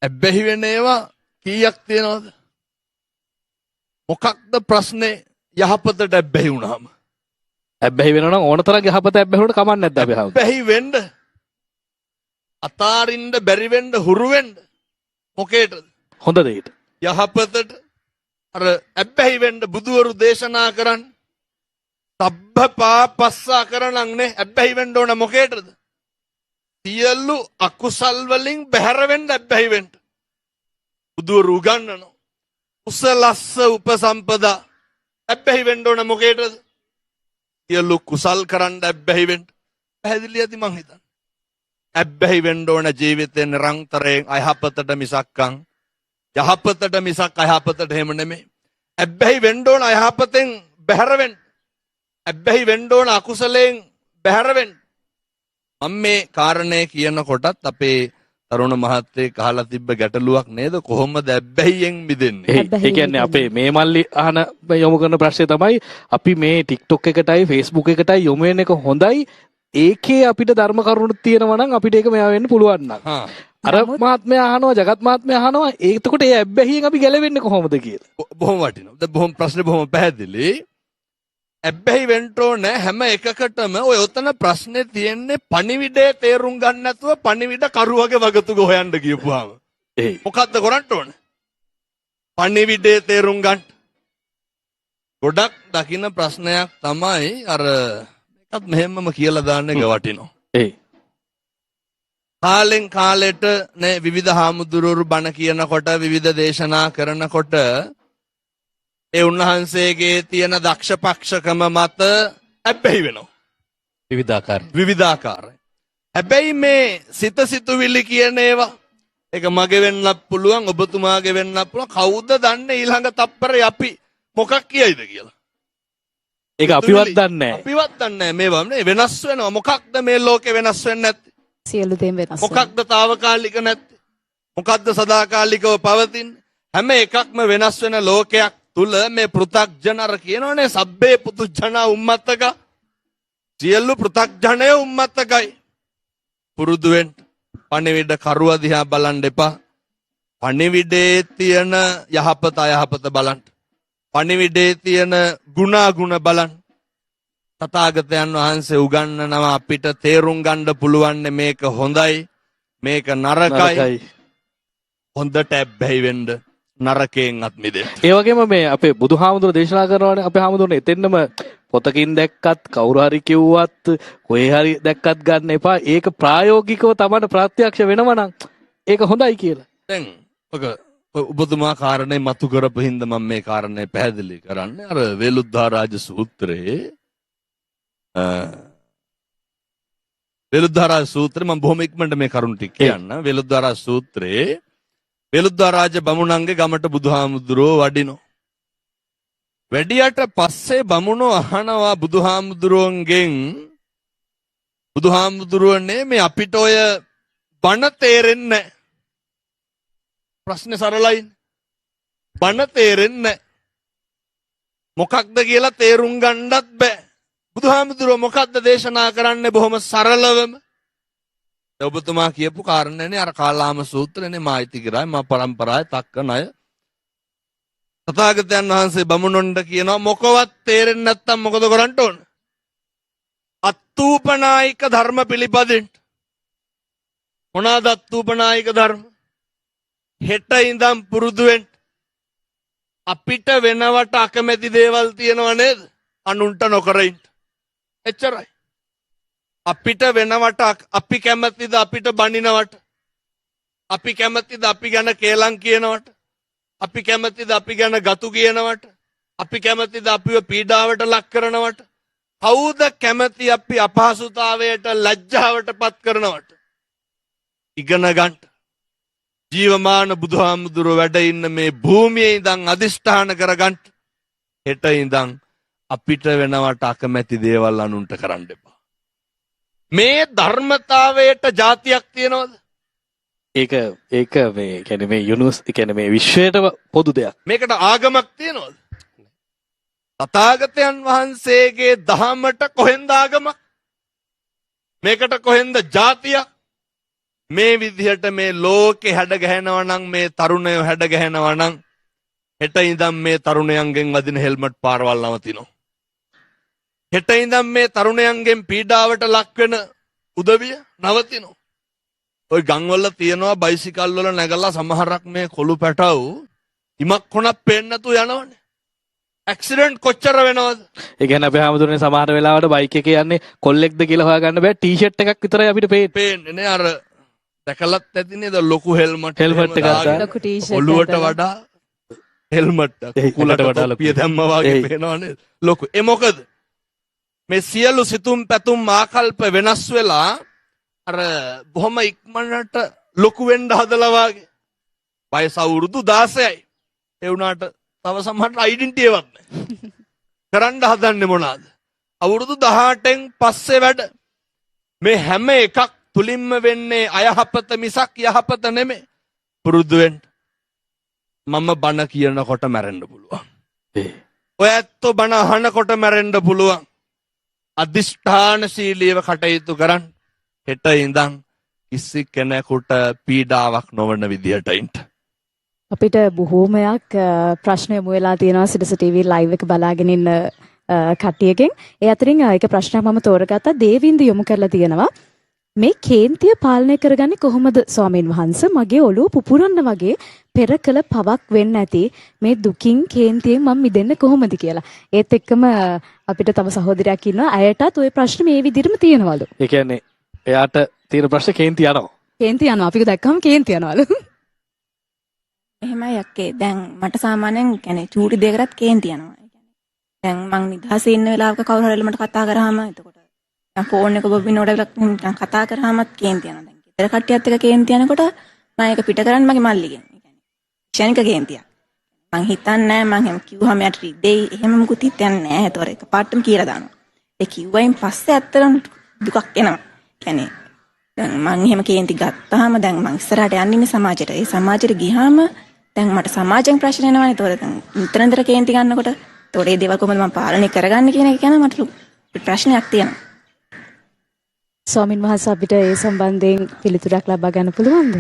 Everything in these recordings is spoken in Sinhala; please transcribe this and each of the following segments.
ඇබ්බැහි වෙන ඒවා කීයක් තියෙනවද? මොකක්ද ප්‍රශ්නේ යහපතට ඇබ්බැහි වුණාම? ඇබ්බැහි වෙනවා නම් ඕන තරම් යහපත ඇබ්බැහි වුණාට කමක් නැද්ද අපි හවුද? ඇබ්බැහි වෙන්න අතාරින්න බැරි වෙන්න හුරු වෙන්න මොකේටද? හොඳ දෙයට. යහපතට අර ඇබ්බැහි වෙන්න බුදුවරු දේශනා කරන්නේ සබ්බ පාපස්සා කරනන්නේ ඇබ්බැහි වෙන්න ඕන මොකේටද? සියලු අකුසල් වලින් බැහැර වෙන්න ඇබ්බැහි වෙන්න. බුදුවරු උගන්වනවා. කුසලස්ස උපසම්පදා ඇබ්බැහි වෙන්න ඕන මොකේටද? සියලු කුසල් කරන්න ඇබ්බැහි වෙන්න. පැහැදිලි ඇති මං හිතන්නේ. ඇබ්බැහි වෙන්න ඕන ජීවිතේ නිරන්තරයෙන් අයහපතට මිසක්කම් යහපතට මිසක් අයහපතට එහෙම නෙමෙයි. ඇබ්බැහි වෙන්න ඕන අයහපතෙන් බැහැර වෙන්න. ඇබ්බැහි වෙන්න ඕන අකුසලයෙන් බැහැර වෙන්න. මම මේ කාරණේ කියනකොටත් අපේ තරුණ මහත්තයෙක් අහලා තිබ්බ ගැටලුවක් නේද? කොහොමද ඇබ්බැහියෙන් මිදෙන්නේ? ඒ කියන්නේ අපේ මේ මල්ලි අහන යොමු කරන ප්‍රශ්නේ තමයි අපි මේ TikTok එකටයි Facebook එකටයි යොමු වෙන එක හොඳයි. ඒකේ අපිට ධර්ම කරුණු තියෙනවා නම් අපිට ඒක මෙයා වෙන්න පුළුවන් නම්. අර මහත්මයා අහනවා ජගත් මහත්මයා අහනවා එතකොට ඒ ඇබ්බැහියෙන් අපි ගැලවෙන්නේ කොහොමද කියලා. බොහොම වටිනවා. දැන් බොහොම ප්‍රශ්නේ බොහොම පැහැදිලි. ඇබ්බැහි වෙන්න ඕන හැම එකකටම ඔය ඔතන ප්‍රශ්නේ තියෙන්නේ පණිවිඩේ තේරුම් ගන්න නැතුව පණිවිඩ කරුවගේ වගතුග හොයන්න ගියපුවාම. මොකද්ද කරන්න ඕන? පණිවිඩේ තේරුම් ගන්න. ගොඩක් දකින්න ප්‍රශ්නයක් තමයි අර එකත් මෙහෙමම කියලා දාන්න එක වටිනවා. කාලෙන් කාලෙට නේ විවිධ හාමුදුරුවරු බණ කියනකොට විවිධ දේශනා කරනකොට ඒ උන්වහන්සේගේ තියෙන දක්ෂ පක්ෂකම මත ඇබ්බැහි වෙනවා. විවිධාකාරයි. හැබැයි මේ සිත සිතුවිලි කියන ඒවා ඒක මගේ වෙන්නත් පුළුවන් ඔබතුමාගේ වෙන්නත් පුළුවන්. කවුද දන්නේ ඊළඟ තප්පරේ අපි මොකක් කියයිද කියලා? ඒක අපිවත් දන්නේ නැහැ. අපිවත් දන්නේ නැහැ. මේවා නේ වෙනස් වෙනවා. මොකක්ද මේ ලෝකේ වෙනස් වෙන්නේ නැත්තේ? සියලු දේ වෙනස්. මොකක්ද తాවකාලික නැත්තේ? මොකක්ද සදාකාලිකව පවතින්නේ? හැම එකක්ම වෙනස් වෙන ලෝකයක් තුල මේ පෘථග්ජනර කියනෝනේ සබ්බේ පුතුජන උම්මත්තක සියලු පෘථග්ජනය උම්මත්තකයි. පුරුදු වෙන්න. පණිවිඩ කරුව දිහා බලන්න එපා. පණිවිඩේ තියෙන යහපත අයහපත බලන්න. පණිවිඩේ තියෙන ගුණ අගුණ බලන්න. තථාගතයන් වහන්සේ උගන්වනවා අපිට තේරුම් ගන්න පුළුවන් මේක හොඳයි මේක නරකයි. හොඳට ඇබ්බැහි වෙන්න නරකයෙන් අත් මිදෙන්න. ඒ වගේම මේ අපේ බුදුහාමුදුරුවෝ දේශනා කරනවානේ අපේ හාමුදුරුවෝ එතෙන්නම පොතකින් දැක්කත් කවුරු හරි කිව්වත් කොහේ හරි දැක්කත් ගන්න එපා. ඒක ප්‍රායෝගිකව තමයි ප්‍රත්‍යක්ෂ වෙනවා නම් ඒක හොඳයි කියලා. දැන් ඔක ඔබතුමා කාරණේ මතු කරපු හින්දා මම මේ කාරණේ පැහැදිලි කරන්නේ. අර වේලුද්ධාරාජ සූත්‍රයේ වේලුද්ධාරාජ සූත්‍රේ මම බොහොම ඉක්මනට මේ කරුණු ටික කියන්න. වේලුද්ධාරාජ සූත්‍රයේ වේලුද්ධාරාජ බමුණන්ගේ ගමට බුදුහාමුදුරුවෝ වඩිනෝ. වැඩියට පස්සේ බමුණෝ අහනවා බුදුහාමුදුරුවන්ගෙන් බුදුහාමුදුරුවනේ මේ අපිට ඔය බණ තේරෙන්නේ නැහැ. ප්‍රශ්නේ සරලයි. බණ තේරෙන්නේ නැහැ. මොකක්ද කියලා තේරුම් ගන්නත් බෑ. බුදුහාමුදුරුවෝ මොකක්ද දේශනා කරන්නේ බොහොම සරලවම. ඔබතුමා කියපු කාරණේනේ අර කාලාම සූත්‍රනේ මායිතිගරයි මා පරම්පරාවේ තක්ක ණය. තථාගතයන් වහන්සේ බමුණොන්ට කියනවා මොකවත් තේරෙන්නේ නැත්තම් මොකද කරන්න ඕන? අත්ූපනායික ධර්ම පිළිපදින්න. මොනවාද අත්ූපනායික ධර්ම? හෙට ඉඳන් පුරුදු වෙන්න. අපිට වෙනවට අකමැති දේවල් තියෙනව නේද? අනුන්ට නොකර ඉන්න. එච්චරයි. අපිට වෙනවට අපි කැමතිද අපිට බනිනවට? අපි කැමතිද අපි ගැන කේලම් කියනවට? අපි කැමතිද අපි ගැන ගතු කියනවට? අපි කැමතිද අපිව පීඩාවට ලක් කරනවට? කවුද කැමති අපි අපහසුතාවයට ලැජ්ජාවට පත් කරනවට? ඉගෙන ගන්න. ජීවමාන බුදුහාමුදුරුවෝ වැඩ ඉන්න මේ භූමියේ ඉඳන් අදිෂ්ඨාන කරගන්න. හෙට ඉඳන් අපිට වෙනවට අකමැති දේවල් අනුන්ට කරන්න එපා. මේ ධර්මතාවයට જાතියක් තියනවද? ඒක මේ කියන්නේ මේ යුනිවර්ස් කියන්නේ මේ විශ්වයට පොදු දෙයක්. මේකට ආගමක් තියනවද? තථාගතයන් වහන්සේගේ දහමට කොහෙන්ද ආගමක්? මේකට කොහෙන්ද જાතියක්? මේ විදිහට මේ ලෝකේ හැඩ ගැහෙනවා නම් මේ තරුණයෝ හැඩ ගැහෙනවා නම් හෙට ඉඳන් මේ තරුණයන්ගෙන් වදින හෙල්මට් පාරවල් නවතිනවා. හෙට ඉඳන් මේ තරුණයන්ගෙන් පීඩාවට ලක් වෙන උදවිය නවතිනවා. ඔය ගම්වල තියනවා බයිසිකල් වල නැගලා සමහරක් මේ කොළු පැටව් ඉමක් කොනක් පේන්නේ නැතුව යනවනේ. ඇක්සිඩන්ට් කොච්චර වෙනවද? ඒ කියන්නේ අපි හැමදෙරේ සමහර වෙලාවට බයික් එකේ යන්නේ කොල්ලෙක්ද කියලා හොයාගන්න බෑ ටී-ෂර්ට් එකක් විතරයි අපිට පේන්නේ නේ. අර දැකලත් ඇති නේද ලොකු හෙල්මට් එකක් ලොකු ටී-ෂර්ට් ඔළුවට වඩා හෙල්මට් කුලට වඩා පිය දැම්මා වගේ පේනවනේ ලොකු. ඒ මොකද මේ සියලු සිතුම් පැතුම් ආකල්ප වෙනස් වෙලා අර බොහොම ඉක්මනට ලොකු වෙන්න හදලා වාගේ. වයස අවුරුදු 16යි. ඒ වුණාට තව සමහරට ඩෙන්ටිටි එකක් නැහැ. කරන්න හදන්නේ මොනවාද? අවුරුදු 18න් පස්සේ වැඩ. මේ හැම එකක් තුලින්ම වෙන්නේ අයහපත මිසක් යහපත නෙමෙයි. පුරුදු වෙන්න. මම බණ කියනකොට මැරෙන්න පුළුවන්. ඔය ඇත්තෝ බණ අහනකොට මැරෙන්න පුළුවන්. අදිෂ්ඨානශීලීව කටයුතු කරන්න. හෙට ඉඳන් කිසි කෙනෙකුට පීඩාවක් නොවන විදියට ඉන්න. අපිට බොහෝමයක් ප්‍රශ්න යොමු වෙලා තියෙනවා සිරස ටීවී ලයිව් එක බලාගෙන ඉන්න කට්ටියකින්. ඒ අතරින් එක ප්‍රශ්නයක් මම තෝරගත්තා. දේවින්ද යොමු කරලා තියෙනවා. මේ කේන්තිය පාලනය කරගන්නේ කොහොමද ස්වාමීන් වහන්සේ? මගේ ඔළුව පුපුරන්න වගේ පෙර කළ පවක් වෙන්න ඇති. මේ දුකින් කේන්තියෙන් මම මිදෙන්න කොහොමද කියලා. ඒත් එක්කම අපිට තව සහෝදරයක් ඉන්නවා. අයටත් ওই ප්‍රශ්න මේ විදිහටම තියෙනවලු. ඒ කියන්නේ එයාට තියෙන ප්‍රශ්නේ කේන්ති යනවා. කේන්ති යනවා. අපි දැක්කම කේන්ති යනවලු. එහෙමයි අක්කේ. දැන් මට සාමාන්‍යයෙන් කියන්නේ චූටි දෙයකටත් කේන්ති යනවා. දැන් මං නිදහසේ ඉන්න වෙලාවක කවුරු හරි මට කතා කරාම එතකොට දැන් ෆෝන් එක බොබිනෝඩක් කතා කරාමත් කේන්ති යනවා. දැන් ගෙදර කට්ටියත් එක්ක කේන්ති යනකොට මම ඒක පිට කරන්න මගේ මල්ලිගෙන්. ඒ කියන්නේ ක්ෂණික කේන්තියක්. මං හිතන්නේ මං එහෙම කිව්වම යට රිදෙයි එහෙම මුකුත් හිතන්නේ නැහැ. ඒතොර එක පාටම කියලා දානවා. ඒ කිව්වයින් පස්සේ ඇත්තටම දුකක් එනවා. කියන්නේ දැන් මං එහෙම කේන්ති ගත්තාම දැන් මං ඉස්සරහට යන්නේ මේ සමාජයට. ඒ සමාජයට ගියාම දැන් මට සමාජයෙන් ප්‍රශ්න එනවනේ. ඒතොර දැන් නිතර කේන්ති ගන්නකොට ඒතොර ඒ දේවල් කොහොමද මම පාලනය කරගන්නේ කියන එක ගැන මට ප්‍රශ්නයක් තියෙනවා. ස්වාමින් වහන්සේ අපිට ඒ සම්බන්ධයෙන් පිළිතුරක් ලබා ගන්න පුළුවන්ද?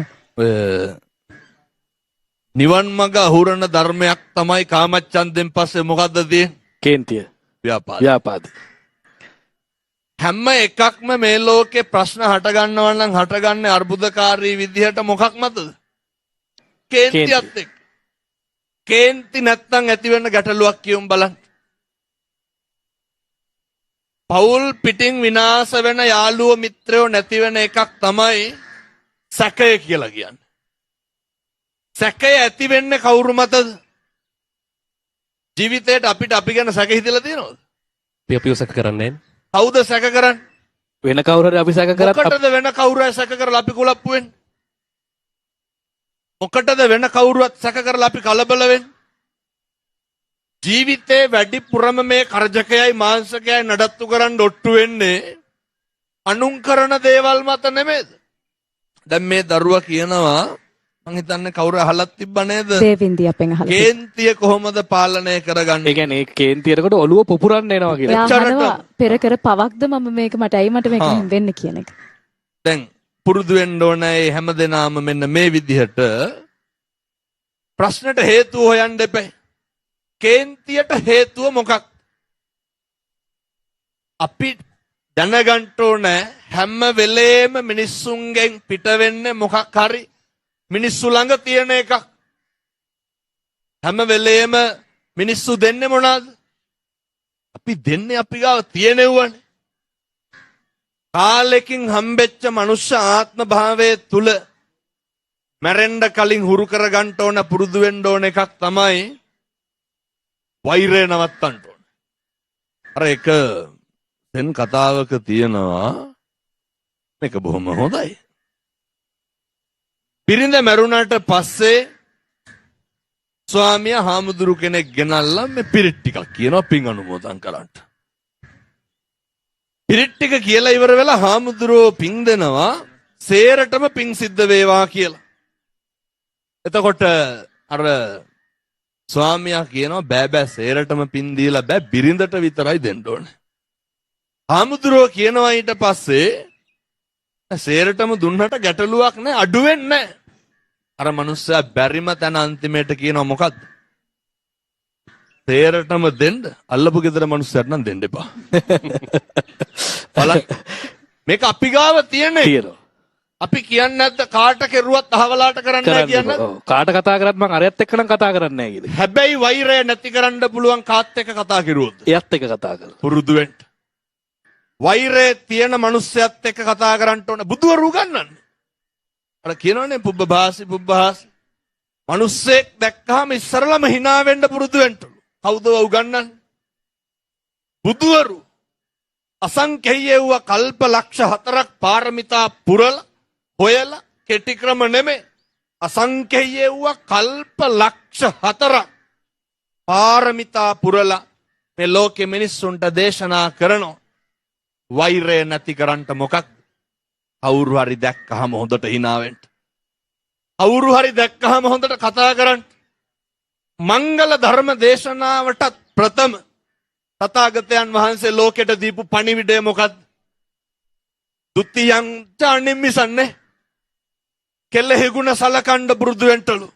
නිවන් මඟ අහුරන ධර්මයක් තමයි කාමච්ඡන්දෙන් පස්සේ මොකද්ද තියෙන්නේ? කේන්තිය. ව්‍යාපාද. හැම එකක්ම මේ ලෝකේ ප්‍රශ්න හට ගන්නවා නම් හටගන්නේ අර්බුදකාරී විදිහට මොකක් මතද? කේන්තියත් එක්ක. කේන්ති නැත්තම් ඇති වෙන ගැටලුවක් කියමු බලන්න. පවුල් පිටින් විනාශ වෙන යාළුවෝ මිත්‍රයෝ නැති වෙන එකක් තමයි සැකය කියලා කියන්නේ. සැකය ඇති වෙන්නේ කවුරු මතද? ජීවිතේට අපිට අපි ගැන සැක හිතලා තියෙනවද? අපිව සැක කරන්නේ කවුද සැක කරන්නේ? වෙන කවුරු හරි අපි සැක කරත් මොකටද වෙන කවුරු හරි සැක කරලා අපි කුලප්පු වෙන්නේ? මොකටද වෙන කවුරුවත් සැක කරලා අපි කලබල වෙන්නේ? ජීවිතේ වැඩිපුරම මේ කරජකයයි මාංශකයයි නඩත්තු කරන්න ඔට්ටු වෙන්නේ අනුන් කරන දේවල් මත නෙමෙයිද? දැන් මේ දරුවා කියනවා මං හිතන්නේ කවුරු අහලත් තිබ්බ නේද? දේවින්දි අපෙන් අහලා. කේන්තිය කොහොමද පාලනය කරගන්නේ? ඒ කියන්නේ ඒ කේන්තියකට ඔළුව පුපුරන්න එනවා කියලා. පෙර කර පවක්ද මම මේක මට ඇයි මට මේක වෙන්න කියන එක. දැන් පුරුදු වෙන්න ඕනේ හැමදෙනාම මෙන්න මේ විදිහට ප්‍රශ්නට හේතුව හොයන්න එපා. කේන්තියට හේතුව මොකක්? අපි දැනගන්න ඕනේ හැම වෙලේම මිනිස්සුන්ගෙන් පිට වෙන්නේ මොකක් හරි මිනිස්සු ළඟ තියෙන එකක්. හැම වෙලේම මිනිස්සු දෙන්නේ මොනවාද? අපි දෙන්නේ අපි ගාව තියෙනවනේ. කාලෙකින් හම්බෙච්ච මනුෂ්‍ය ආත්ම භාවයේ තුල මැරෙන්න කලින් හුරු කරගන්න ඕන පුරුදු වෙන්න ඕන එකක් තමයි වෛරය නවත්තන්න ඕන. අර එක දැන් කතාවක තියෙනවා මේක බොහොම හොඳයි. පිරිඳ මැරුණාට පස්සේ ස්වාමියා හාමුදුරු කෙනෙක් ගෙනල්ලා මේ පිරිත් ටිකක් කියනවා පින් අනුමෝදන් කරන්න. පිරිත් ටික කියලා ඉවර වෙලා හාමුදුරුවෝ පින් දෙනවා සේරටම පින් සිද්ධ වේවා කියලා. එතකොට අර ස්වාමියා කියනවා බෑ සේරටම පින් දීලා බෑ බිරිඳට විතරයි දෙන්න ඕනේ. හාමුදුරුවෝ කියනවා ඊට පස්සේ සේරටම දුන්නට ගැටලුවක් නැහැ අඩු වෙන්නේ නැහැ. අර මනුස්සයා බැරිම තැන අන්තිමේට කියනවා මොකද්ද? සේරටම දෙන්න අල්ලපු ගෙදර මනුස්සයට නම් දෙන්න එපා. බලන්න මේක අපි ගාව තියෙන්නේ. තියෙනවා. අපි කියන්නේ නැද්ද කාට කෙරුවත් අහවලාට කරන්නේ නැහැ කියන්නේ? ඔව්. කාට කතා කරත් මං අරයත් එක්ක නම් කතා කරන්නේ නැහැ කියලා. හැබැයි වෛරය නැති කරන්න පුළුවන් කාත් එක්ක කතා කරුවොත් එයත් එක්ක කතා කරලා. පුරුදු වෙන්න. වෛරය තියෙන මනුස්සයත් එක්ක කතා කරන්න ඕන බුදුවරු උගන්වන්නේ. අර කියනවනේ පුබ්බභාසි පුබ්බහාසි. මනුස්සෙක් දැක්කහම ඉස්සරලම hina වෙන්න පුරුදු වෙන්න. කවුද උගන්වන්නේ? බුදුවරු අසංඛේය වූ කල්ප ලක්ෂ 4ක් පාරමිතා පුරලා හොයලා කෙටි ක්‍රම නෙමෙයි අසංඛේය වූ කල්ප ලක්ෂ 4ක් පාරමිතා පුරලා මේ ලෝකෙ මිනිස්සුන්ට දේශනා කරනවා. වෛරය නැති කරන්න මොකක්ද? කවුරු හරි දැක්කහම හොඳට hina වෙන්න. කවුරු හරි දැක්කහම හොඳට කතා කරන්න. මංගල ධර්ම දේශනාවටත් ප්‍රථම තථාගතයන් වහන්සේ ලෝකෙට දීපු පණිවිඩය මොකක්ද? ဒုတိယං ච අනිම්මිසන්නේ. කෙල්ල හිගුණ සලකන්න පුරුදු වෙන්නලු.